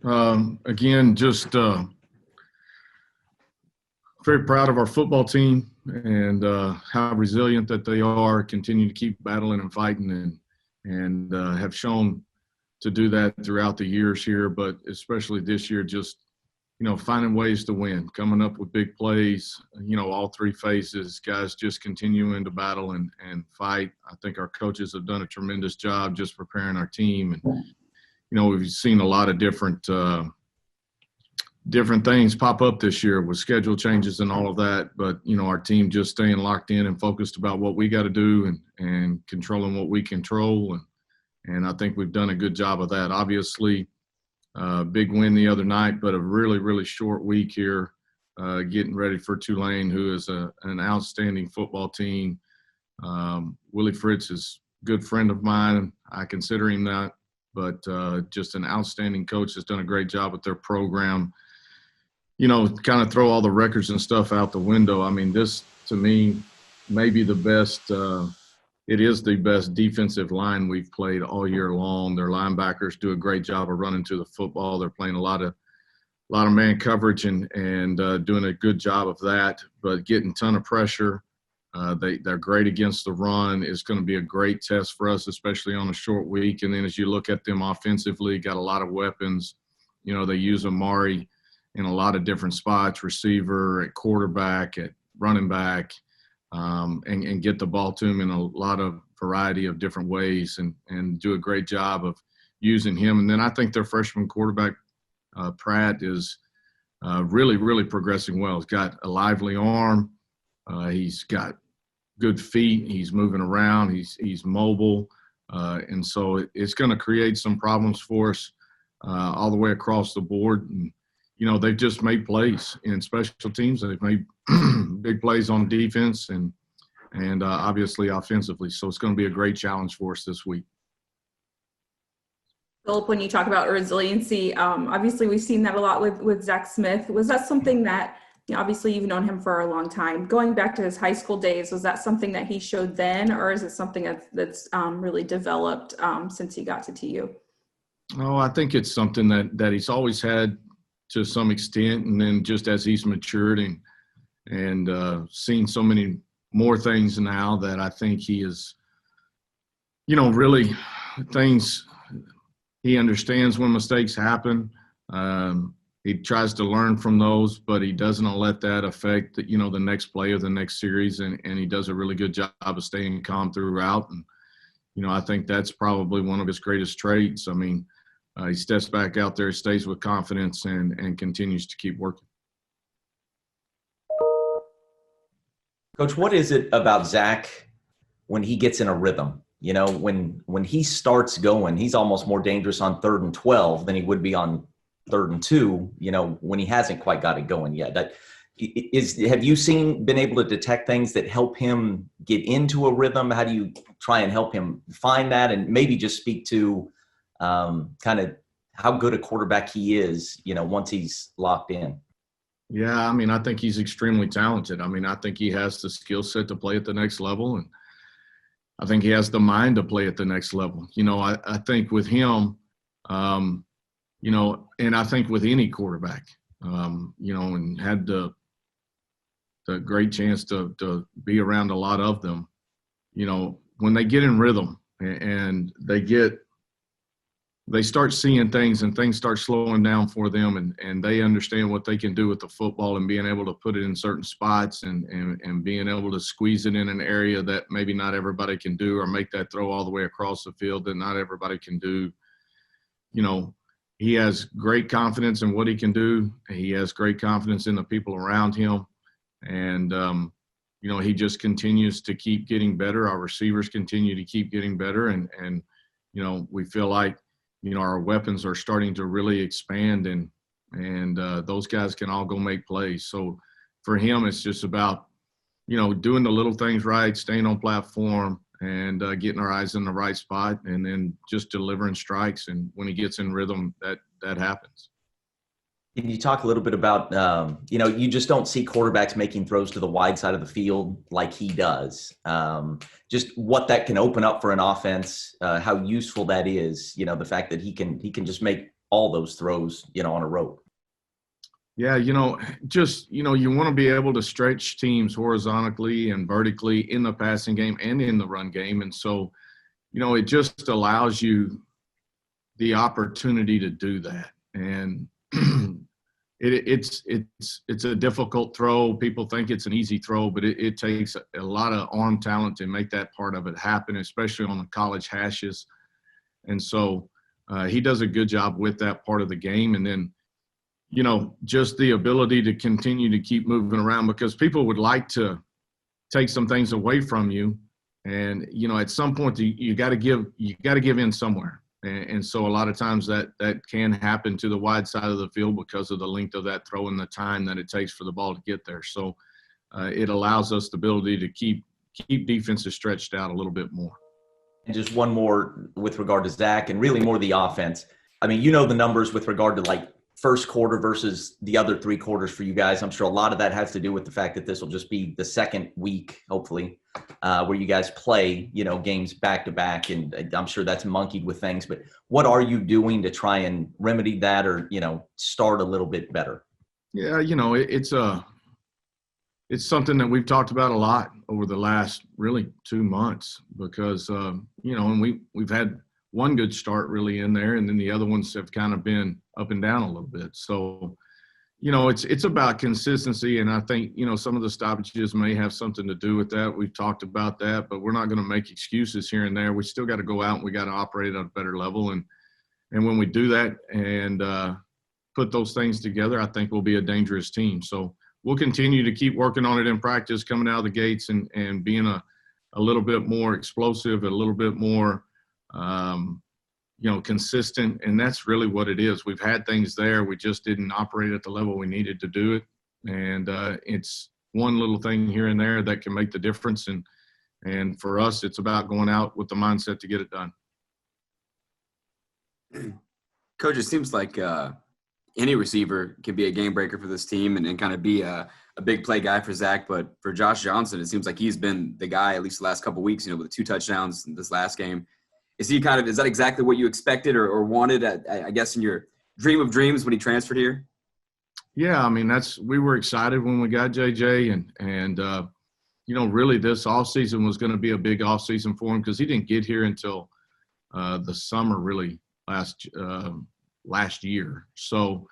Again, just very proud of our football team and how resilient that they are, continue to keep battling and fighting and have shown to do that throughout the years here, but especially this year, just, finding ways to win, coming up with big plays, all three phases, guys just continuing to battle and fight. I think our coaches have done a tremendous job just preparing our team. And, we've seen a lot of different things pop up this year with schedule changes and all of that. But, our team just staying locked in and focused about what we got to do and controlling what we control. And I think we've done a good job of that. Obviously, big win the other night, but a really, really short week here, getting ready for Tulane, who is an outstanding football team. Willie Fritz is a good friend of mine. I consider him that, but just an outstanding coach, has done a great job with their program. Kind of throw all the records and stuff out the window. I mean, this to me may be the best. It is the best defensive line we've played all year long. Their linebackers do a great job of running to the football. They're playing a lot of man coverage and doing a good job of that, but getting a ton of pressure. They're great against the run. It's going to be a great test for us, especially on a short week. And then as you look at them offensively, got a lot of weapons. They use Amari in a lot of different spots, receiver, at quarterback, at running back, and get the ball to him in a lot of variety of different ways and do a great job of using him. And then I think their freshman quarterback, Pratt, is really, really progressing well. He's got a lively arm. He's got good feet. He's moving around. He's mobile. And so it's going to create some problems for us all the way across the board. And, they've just made plays in special teams. They've made big plays on defense and obviously offensively. So it's going to be a great challenge for us this week. Philip, when you talk about resiliency, obviously we've seen that a lot with Zach Smith. Was that something that, obviously you've known him for a long time, going back to his high school days, was that something that he showed then, or is it something that's really developed since he got to TU? Oh, I think it's something that he's always had to some extent, and then just as he's matured and seen so many more things now, that I think he is, really things. He understands when mistakes happen. He tries to learn from those, but he doesn't let that affect the next play or the next series, and he does a really good job of staying calm throughout. And I think that's probably one of his greatest traits. I mean, he steps back out there, stays with confidence, and continues to keep working. Coach, what is it about Zach when he gets in a rhythm? When he starts going, he's almost more dangerous on 3rd and 12 than he would be on 3rd and 2, when he hasn't quite got it going yet. Have you been able to detect things that help him get into a rhythm? How do you try and help him find that? And maybe just speak to kind of how good a quarterback he is, once he's locked in. Yeah, I mean, I think he's extremely talented. I mean, I think he has the skill set to play at the next level, and I think he has the mind to play at the next level. I think with him, and I think with any quarterback, and had the great chance to be around a lot of them, when they get in rhythm and they start seeing things and things start slowing down for them and they understand what they can do with the football and being able to put it in certain spots and being able to squeeze it in an area that maybe not everybody can do, or make that throw all the way across the field that not everybody can do. He has great confidence in what he can do. He has great confidence in the people around him. And, he just continues to keep getting better. Our receivers continue to keep getting better. And we feel like, our weapons are starting to really expand and those guys can all go make plays. So for him, it's just about, doing the little things right, staying on platform and getting our eyes in the right spot and then just delivering strikes. And when he gets in rhythm, that happens. Can you talk a little bit about, you just don't see quarterbacks making throws to the wide side of the field like he does. Just what that can open up for an offense, how useful that is, the fact that he can just make all those throws, on a rope. Yeah, you want to be able to stretch teams horizontally and vertically in the passing game and in the run game. And so, it just allows you the opportunity to do that. And it's a difficult throw. People think it's an easy throw, but it takes a lot of arm talent to make that part of it happen, especially on the college hashes. And so he does a good job with that part of the game. And then, just the ability to continue to keep moving around, because people would like to take some things away from you. And, at some point you got to give in somewhere. And so a lot of times that can happen to the wide side of the field because of the length of that throw and the time that it takes for the ball to get there. So it allows us the ability to keep defenses stretched out a little bit more. And just one more with regard to Zach, and really more the offense. I mean, the numbers with regard to like first quarter versus the other 3 quarters for you guys. I'm sure a lot of that has to do with the fact that this will just be the second week, hopefully, where you guys play, games back to back. And I'm sure that's monkeyed with things, but what are you doing to try and remedy that or, start a little bit better? Yeah. It's something that we've talked about a lot over the last really 2 months because, and we've had one good start really in there, and then the other ones have kind of been up and down a little bit. So, it's about consistency, and I think, some of the stoppages may have something to do with that. We've talked about that, but we're not going to make excuses here and there. We still got to go out and we got to operate at a better level. And when we do that and put those things together, I think we'll be a dangerous team. So we'll continue to keep working on it in practice, coming out of the gates and being a little bit more explosive, a little bit more consistent. And that's really what it is. We've had things there. We just didn't operate at the level we needed to do it. And it's one little thing here and there that can make the difference. And for us, it's about going out with the mindset to get it done. Coach, it seems like any receiver can be a game breaker for this team and kind of be a big play guy for Zach. But for Josh Johnson, it seems like he's been the guy at least the last couple of weeks, with the 2 touchdowns in this last game. Is that exactly what you expected or wanted, I guess, in your dream of dreams when he transferred here? Yeah, I mean, we were excited when we got JJ and really this offseason was going to be a big offseason for him because he didn't get here until the summer really last year. So,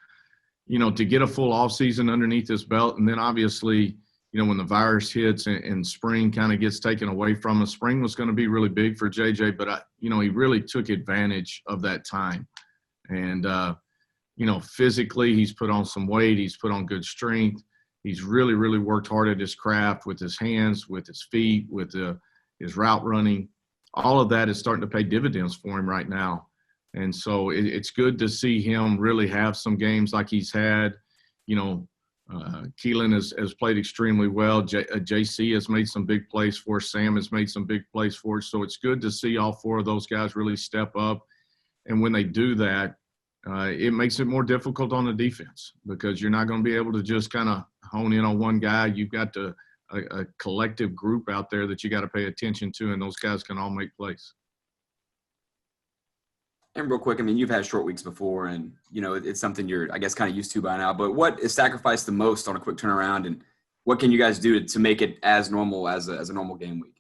to get a full offseason underneath his belt, and then obviously, when the virus hits and spring kind of gets taken away from us, spring was going to be really big for JJ, but he really took advantage of that time. And, physically he's put on some weight, he's put on good strength. He's really, really worked hard at his craft with his hands, with his feet, with his route running. All of that is starting to pay dividends for him right now. And so it's good to see him really have some games like he's had. Keelan has played extremely well. JC has made some big plays for us. Sam has made some big plays for us. So it's good to see all 4 of those guys really step up. And when they do that, it makes it more difficult on the defense because you're not going to be able to just kind of hone in on one guy. You've got a collective group out there that you got to pay attention to, and those guys can all make plays. And real quick, I mean, you've had short weeks before, and, it's something you're, I guess, kind of used to by now. But what is sacrificed the most on a quick turnaround, and what can you guys do to make it as normal as a normal game week?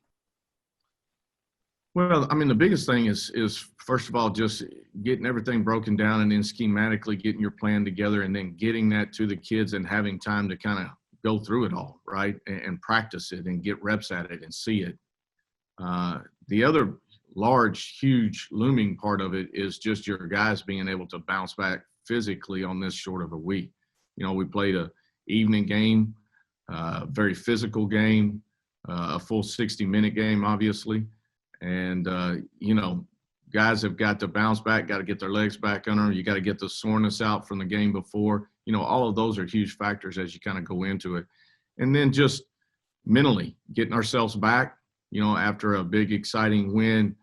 Well, I mean, the biggest thing is first of all, just getting everything broken down and then schematically getting your plan together and then getting that to the kids and having time to kind of go through it all, right, and practice it and get reps at it and see it. The other large, huge looming part of it is just your guys being able to bounce back physically on this short of a week. We played a evening game, very physical game, a full 60-minute game, obviously. And, guys have got to bounce back, got to get their legs back under them. You got to get the soreness out from the game before. All of those are huge factors as you kind of go into it. And then just mentally getting ourselves back, after a big, exciting win,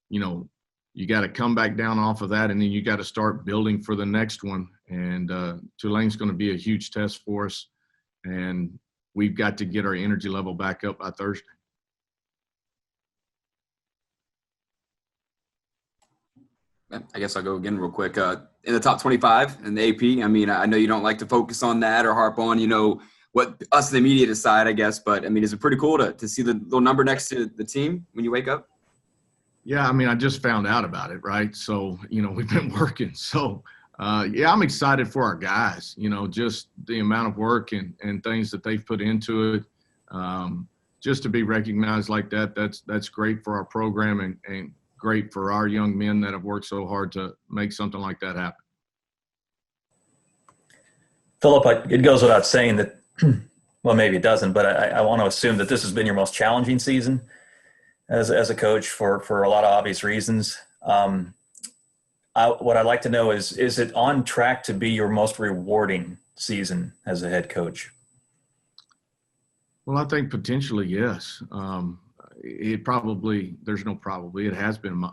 you got to come back down off of that, and then you got to start building for the next one. And Tulane's going to be a huge test for us, and we've got to get our energy level back up by Thursday. I guess I'll go again real quick. in the top 25 in the AP. I mean, I know you don't like to focus on that or harp on, what us in the media decide, I guess. But, I mean, is it pretty cool to see the little number next to the team when you wake up? Yeah, I mean, I just found out about it, right? So, we've been working. So, yeah, I'm excited for our guys, just the amount of work and things that they've put into it. Just to be recognized like that, that's great for our program and great for our young men that have worked so hard to make something like that happen. Philip, it goes without saying that, well, maybe it doesn't, but I want to assume that this has been your most challenging season as a coach for a lot of obvious reasons. What I'd like to know is it on track to be your most rewarding season as a head coach? Well, I think potentially, yes. It probably, there's no probably, it has been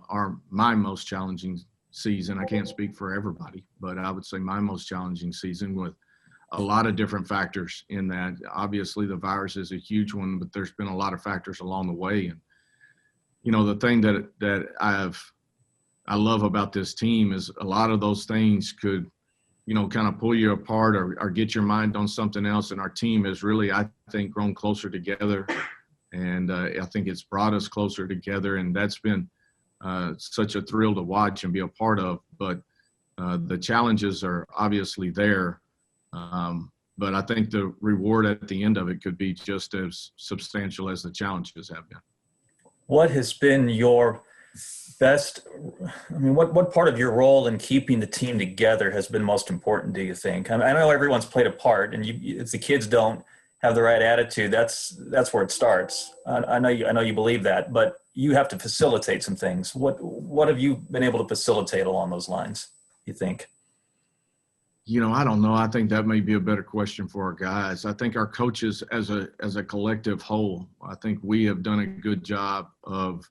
my most challenging season. I can't speak for everybody, but I would say my most challenging season with a lot of different factors in that. Obviously, the virus is a huge one, but there's been a lot of factors along the way. And, the thing that I love about this team is a lot of those things could, kind of pull you apart or get your mind on something else. And our team has really, I think, grown closer together. And I think it's brought us closer together. And that's been such a thrill to watch and be a part of. But the challenges are obviously there. But I think the reward at the end of it could be just as substantial as the challenges have been. What has been your best, what part of your role in keeping the team together has been most important, do you think? I know everyone's played a part, and if the kids don't have the right attitude, that's where it starts. I know you believe that, but you have to facilitate some things. What have you been able to facilitate along those lines, you think? I don't know. I think that may be a better question for our guys. I think our coaches as a collective whole, I think we have done a good job of,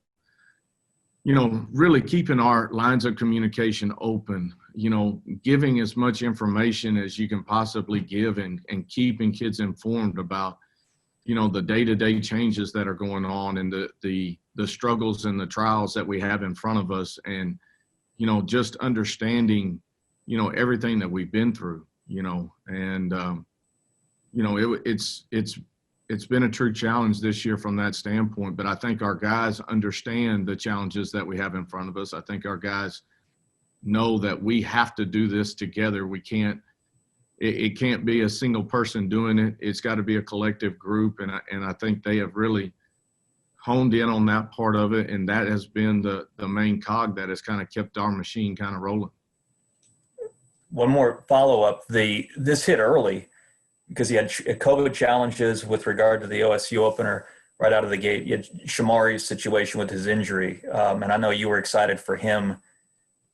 really keeping our lines of communication open, giving as much information as you can possibly give and keeping kids informed about, the day-to-day changes that are going on and the struggles and the trials that we have in front of us. And, just understanding, everything that we've been through, and, it's been a true challenge this year from that standpoint, but I think our guys understand the challenges that we have in front of us. I think our guys know that we have to do this together. We can't, it can't be a single person doing it. It's got to be a collective group. And I think they have really honed in on that part of it. And that has been the main cog that has kind of kept our machine kind of rolling. One more follow-up. This hit early because he had COVID challenges with regard to the OSU opener right out of the gate. You had Shamari's situation with his injury. And I know you were excited for him.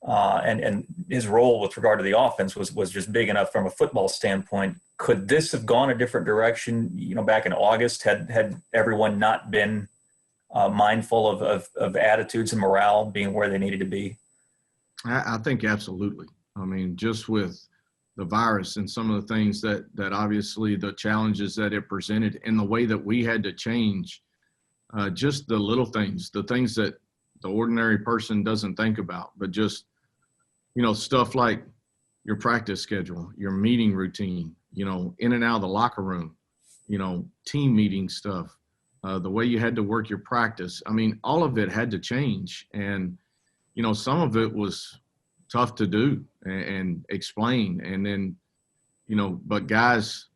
And his role with regard to the offense was just big enough from a football standpoint. Could this have gone a different direction, back in August, had everyone not been mindful of attitudes and morale being where they needed to be? I think absolutely. I mean, just with the virus and some of the things that obviously the challenges that it presented and the way that we had to change, just the little things, the things that the ordinary person doesn't think about, but just, stuff like your practice schedule, your meeting routine, in and out of the locker room, team meeting stuff, the way you had to work your practice. I mean, all of it had to change. And, some of it was tough to do and explain. And then, but guys,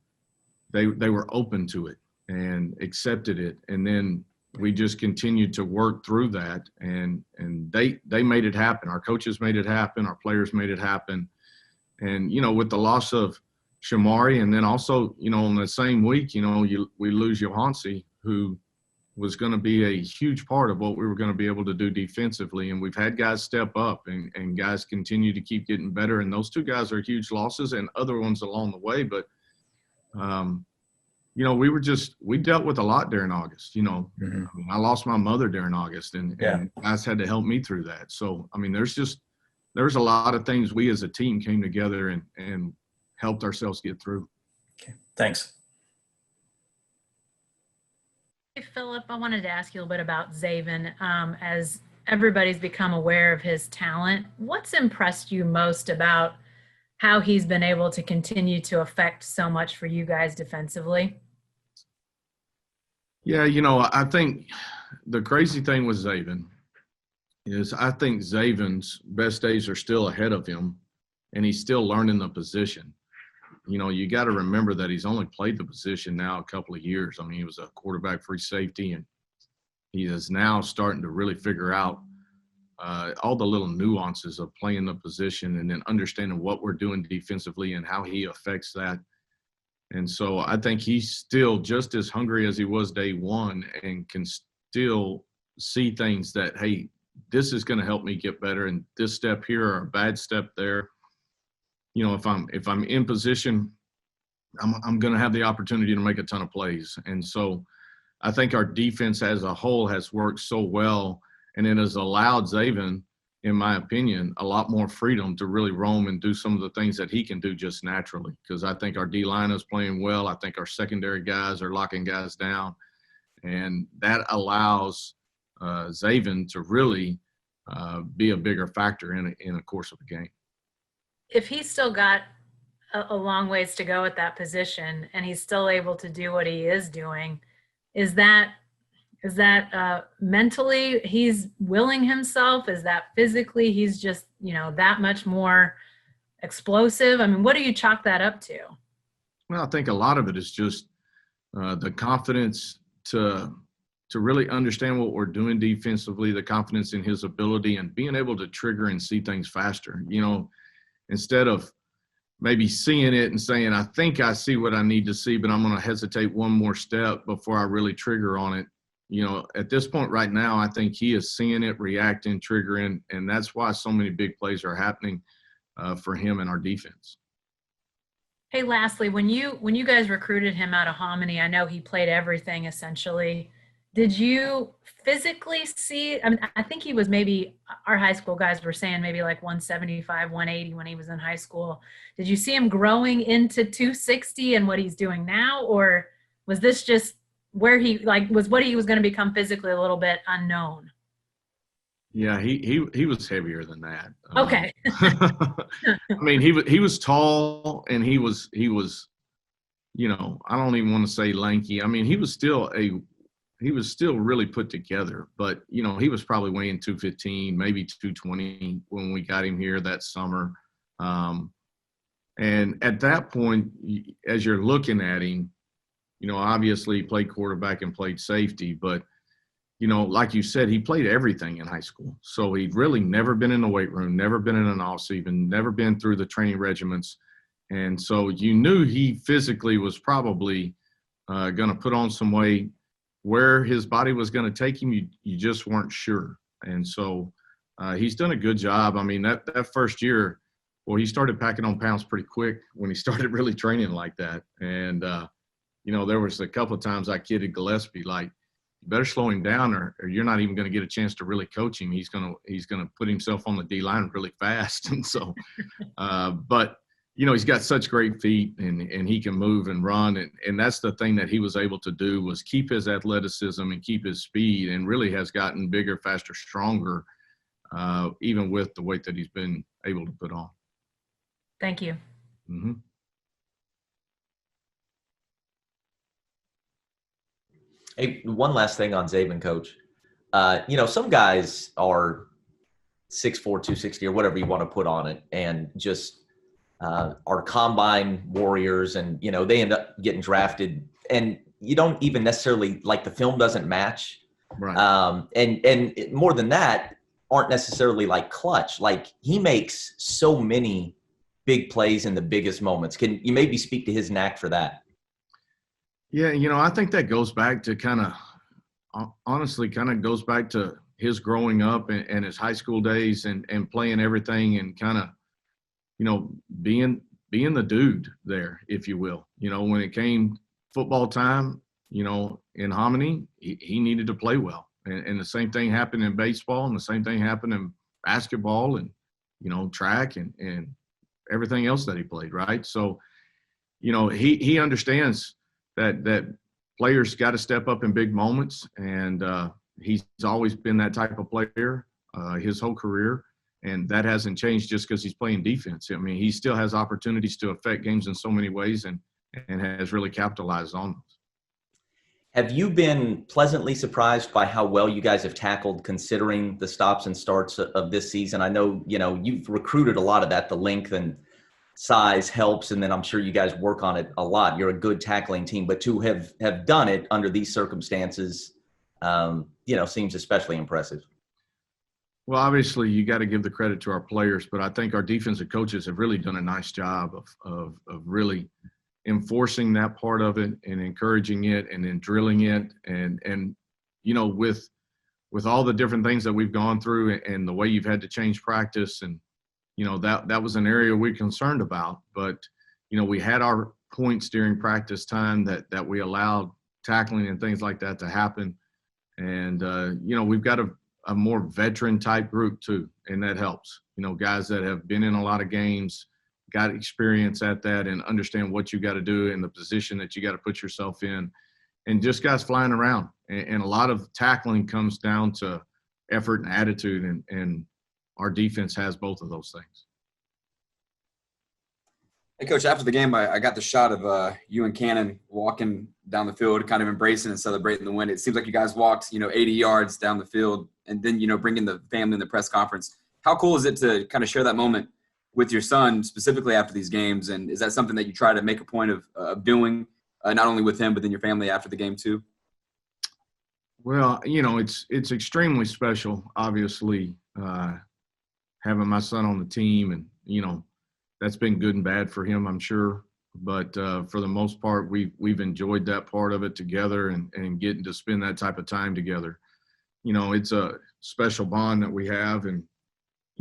they were open to it and accepted it. And then we just continued to work through that. And they made it happen. Our coaches made it happen. Our players made it happen. And, with the loss of Shamari, and then also, in the same week, we lose Johansi, who was going to be a huge part of what we were going to be able to do defensively. And we've had guys step up and guys continue to keep getting better. And those two guys are huge losses and other ones along the way. But, we dealt with a lot during August, Mm-hmm. I mean, I lost my mother during August and guys had to help me through that. So, I mean, there's a lot of things we as a team came together and helped ourselves get through. Okay. Thanks. Hey, Philip, I wanted to ask you a little bit about Zaven. As everybody's become aware of his talent. What's impressed you most about how he's been able to continue to affect so much for you guys defensively? Yeah, I think the crazy thing with Zaven is I think Zaven's best days are still ahead of him, and he's still learning the position. You got to remember that he's only played the position now a couple of years. I mean, he was a quarterback free safety, and he is now starting to really figure out all the little nuances of playing the position and then understanding what we're doing defensively and how he affects that. And so I think he's still just as hungry as he was day one and can still see things that, hey, this is going to help me get better, and this step here or a bad step there. If I'm in position, I'm going to have the opportunity to make a ton of plays. And so I think our defense as a whole has worked so well, and it has allowed Zaven, in my opinion, a lot more freedom to really roam and do some of the things that he can do just naturally. Because I think our D-line is playing well. I think our secondary guys are locking guys down. And that allows Zaven to really be a bigger factor in the course of the game. If he's still got a long ways to go at that position and he's still able to do what he is doing, is that mentally he's willing himself? Is that physically he's just, that much more explosive? I mean, what do you chalk that up to? Well, I think a lot of it is just the confidence to really understand what we're doing defensively, the confidence in his ability and being able to trigger and see things faster. Instead of maybe seeing it and saying, I think I see what I need to see, but I'm going to hesitate one more step before I really trigger on it. At this point right now, I think he is seeing it, reacting, triggering, and that's why so many big plays are happening for him and our defense. Hey, lastly, when you guys recruited him out of Hominy, I know he played everything essentially. Did you physically see, I mean, I think he was maybe, our high school guys were saying maybe like 175, 180 when he was in high school. Did you see him growing into 260 and what he's doing now? Or was this just where was what he was going to become physically a little bit unknown? Yeah, he was heavier than that. Okay. I mean, he was tall and he was, I don't even want to say lanky. I mean, he was still really put together, but he was probably weighing 215, maybe 220 when we got him here that summer. And at that point, as you're looking at him, obviously he played quarterback and played safety, but like you said, he played everything in high school. So he'd really never been in the weight room, never been in an off season, never been through the training regiments. And so you knew he physically was probably going to put on some weight. Where his body was going to take him, you just weren't sure. And so he's done a good job. I mean, that first year, well, he started packing on pounds pretty quick when he started really training like that. And, there was a couple of times I kidded Gillespie, like, you better slow him down or you're not even going to get a chance to really coach him. He's going to put himself on the D-line really fast. And so, but he's got such great feet and he can move and run. And that's the thing that he was able to do was keep his athleticism and keep his speed and really has gotten bigger, faster, stronger, even with the weight that he's been able to put on. Thank you. Mm-hmm. Hey, one last thing on Zaven, Coach. Some guys are 6'4", 260 or whatever you want to put on it and just are combine warriors and, they end up getting drafted and you don't even necessarily like the film doesn't match. Right. And more than that, aren't necessarily like clutch. Like he makes so many big plays in the biggest moments. Can you maybe speak to his knack for that? Yeah, I think that goes back to honestly goes back to his growing up and his high school days and playing everything and being the dude there, if you will. When it came football time, in Hominy, he needed to play well. And the same thing happened in baseball and the same thing happened in basketball and, track and everything else that he played, right? So, he understands that players got to step up in big moments, and he's always been that type of player. his whole career. And that hasn't changed just because he's playing defense. I mean, he still has opportunities to affect games in so many ways and has really capitalized on them. Have you been pleasantly surprised by how well you guys have tackled considering the stops and starts of this season? I know, you've recruited a lot of that. The length and size helps, and then I'm sure you guys work on it a lot. You're a good tackling team, but to have done it under these circumstances, seems especially impressive. Well, obviously, you got to give the credit to our players, but I think our defensive coaches have really done a nice job of really enforcing that part of it and encouraging it and then drilling it. And with all the different things that we've gone through and the way you've had to change practice, and, that was an area we're concerned about. But, we had our points during practice time that we allowed tackling and things like that to happen. And, we've got a more veteran type group too, and that helps. Guys that have been in a lot of games, got experience at that, and understand what you got to do in the position that you got to put yourself in, and just guys flying around. And a lot of tackling comes down to effort and attitude, and our defense has both of those things. Hey, Coach, after the game, I got the shot of you and Cannon walking down the field, kind of embracing and celebrating the win. It seems like you guys walked, 80 yards down the field, and then, bringing the family in the press conference. How cool is it to kind of share that moment with your son, specifically after these games? And is that something that you try to make a point of doing, not only with him, but then your family after the game too? Well, it's extremely special, obviously, having my son on the team, and, that's been good and bad for him, I'm sure. But for the most part, we've enjoyed that part of it together and getting to spend that type of time together. It's a special bond that we have. And,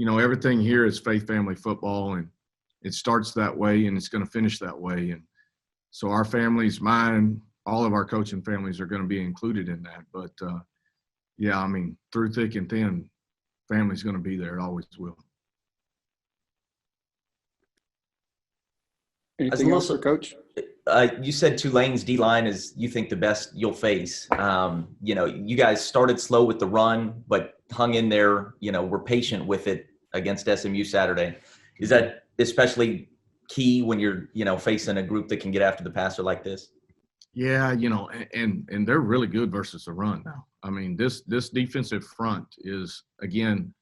everything here is faith family football, and it starts that way and it's going to finish that way. And so our families, mine, all of our coaching families are going to be included in that. But, through thick and thin, family's going to be there. It always will. Anything else for Coach? You said Tulane's D-line is, you think, the best you'll face. You guys started slow with the run, but hung in there, were patient with it against SMU Saturday. Is that especially key when you're, facing a group that can get after the passer like this? Yeah, and they're really good versus the run now. I mean, this defensive front is, again,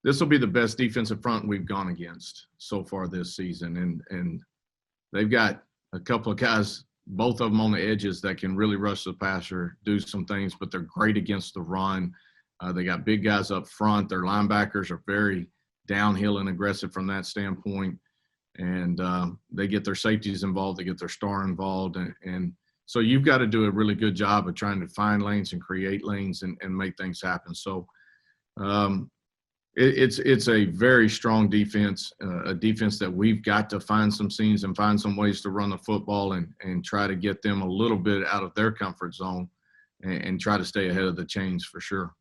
this will be the best defensive front we've gone against so far this season. And they've got a couple of guys, both of them on the edges, that can really rush the passer, do some things, but they're great against the run. They got big guys up front. Their linebackers are very downhill and aggressive from that standpoint. And they get their safeties involved. They get their star involved. And so you've got to do a really good job of trying to find lanes and create lanes and make things happen. So it's a very strong defense, a defense that we've got to find some seams and find some ways to run the football and try to get them a little bit out of their comfort zone and try to stay ahead of the chains for sure.